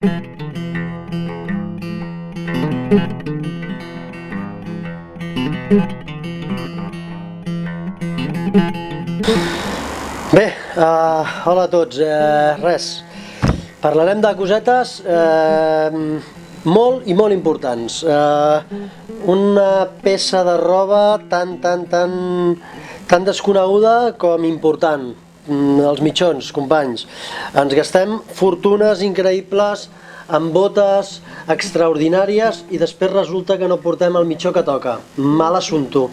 Bé, hola a tots, res, parlarem de cosetes molt i molt importants. Una peça de roba tan desconeguda com important, els mitjons, companys. Ens gastem fortunes increïbles amb botes extraordinàries i després resulta que no portem el mitjó que toca. Mal assumpte.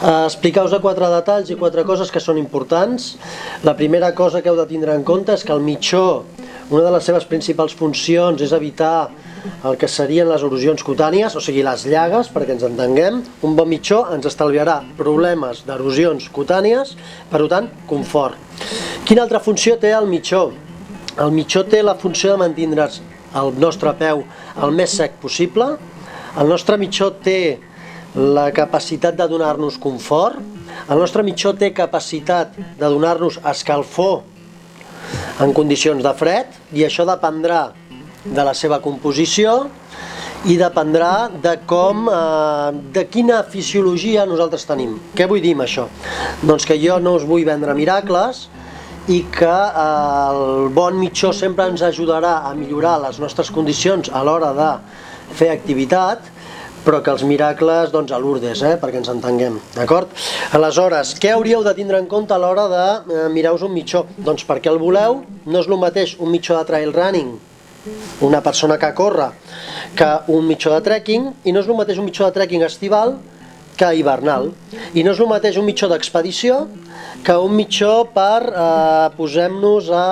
Explicar-vos 4 detalls i 4 coses que són importants. La primera cosa que heu de tindre en compte és que el mitjó, una de les seves principals funcions és evitar el que serien les erosions cutànies, o sigui les llagues, perquè ens entenguem. Un bon mitjó ens estalviarà problemes d'erosions cutànies, per tant, confort. Quina altra funció té el mitjó? El mitjó té la funció de mantindre's el nostre peu el més sec possible. El nostre mitjó té la capacitat de donar-nos confort. El nostre mitjó té capacitat de donar-nos escalfor en condicions de fred, i això dependrà de la seva composició i dependrà de quina fisiologia nosaltres tenim. Què vull dir amb això? Doncs que jo no us vull vendre miracles i que el bon mitjó sempre ens ajudarà a millorar les nostres condicions a l'hora de fer activitat, però que els miracles, doncs, a Lourdes, perquè ens entenguem, d'acord? Aleshores, què hauríeu de tindre en compte a l'hora de mirar-vos un mitjó? Doncs perquè el voleu, no és el mateix un mitjó de trail running, una persona que corre, que un mitjó de trekking, i no és el mateix un mitjó de trekking estival que hivernal, i no és el mateix un mitjó d'expedició que un mitjó per, posem-nos a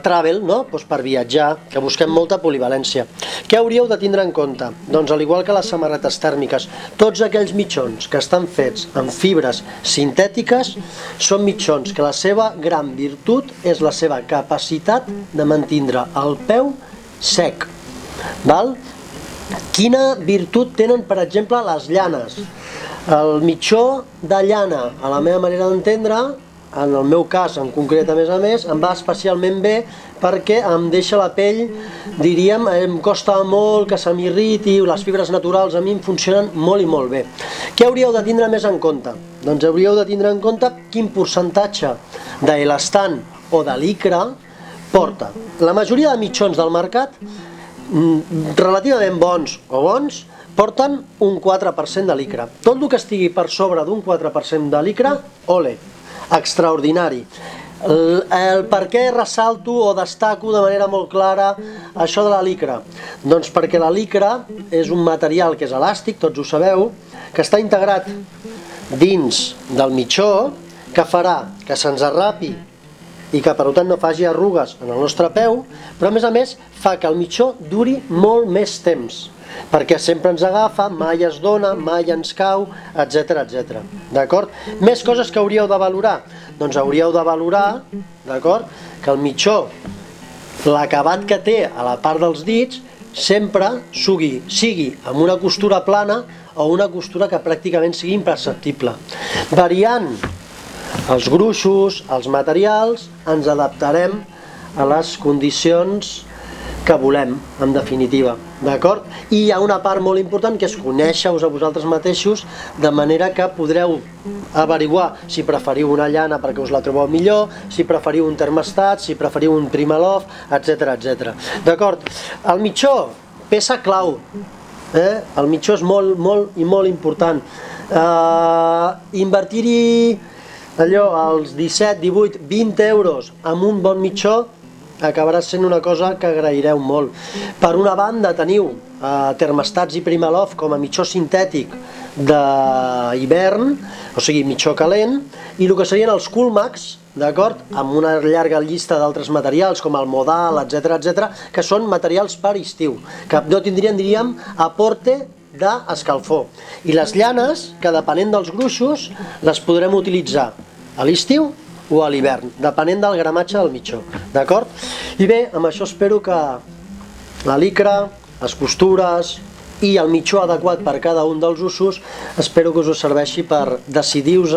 travel, no? Doncs per viatjar, que busquem molta polivalència. Què hauríeu de tindre en compte? Doncs al igual que les samarretes tèrmiques, tots aquells mitjons que estan fets amb fibres sintètiques són mitjons que la seva gran virtut és la seva capacitat de mantindre el peu sec. Val? Quina virtut tenen, per exemple, les llanes? El mitjó de llana, a la meva manera d'entendre, en el meu cas en concret a més, em va especialment bé perquè em deixa la pell, diríem, em costa molt que se m'irriti, les fibres naturals a mi em funcionen molt i molt bé. Què hauríeu de tindre més en compte? Doncs hauríeu de tindre en compte quin percentatge d'elastan o de licra porta. La majoria de mitjons del mercat, relativament bons o bons, porten un 4% de licra. Tot el que estigui per sobre d'un 4% de licra, ole, extraordinari. El per què ressalto o destaco de manera molt clara això de la licra? Doncs perquè la licra és un material que és elàstic, tots ho sabeu, que està integrat dins del mitjó, que farà que se'ns arrapi i que per tant no faci arrugues en el nostre peu, però a més fa que el mitjó duri molt més temps, perquè sempre ens agafa, mai es dona, mai ens cau, etc. D'acord? Més coses que hauríeu de valorar. Doncs hauríeu de valorar, d'acord, que el mitjó, l'acabat que té a la part dels dits, sempre sigui amb una costura plana o una costura que pràcticament sigui imperceptible. Variant els gruixos, els materials, ens adaptarem a les condicions que volem, en definitiva, d'acord? I hi ha una part molt important que és conèixer-vos a vosaltres mateixos, de manera que podreu averiguar si preferiu una llana perquè us la trobeu millor, si preferiu un termostat, si preferiu un Primaloft, etc. D'acord? El mitjó, peça clau. El mitjó és molt i molt important. Invertir-hi allò, als 17, 18, 20 euros amb un bon mitjó acabarà sent una cosa que agraireu molt. Per una banda teniu termostats i Primaloft com a mitjó sintètic d'hivern, o sigui mitjó calent, i el que serien els Coolmax, d'acord, amb una llarga llista d'altres materials com el modal, etc, que són materials per estiu, que no tindrien, diríem, aporte d'escalfor. I les llanes, que depenent dels gruixos, les podrem utilitzar a l'estiu o a l'hivern, depenent del gramatge del mitjó, d'acord? I bé, amb això espero que la licra, les costures i el mitjó adequat per cada un dels usos, espero que us serveixi per decidir-vos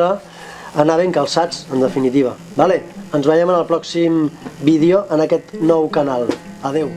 anar ben calçats, en definitiva. Vale? Ens veiem en el pròxim vídeo en aquest nou canal. Adeu!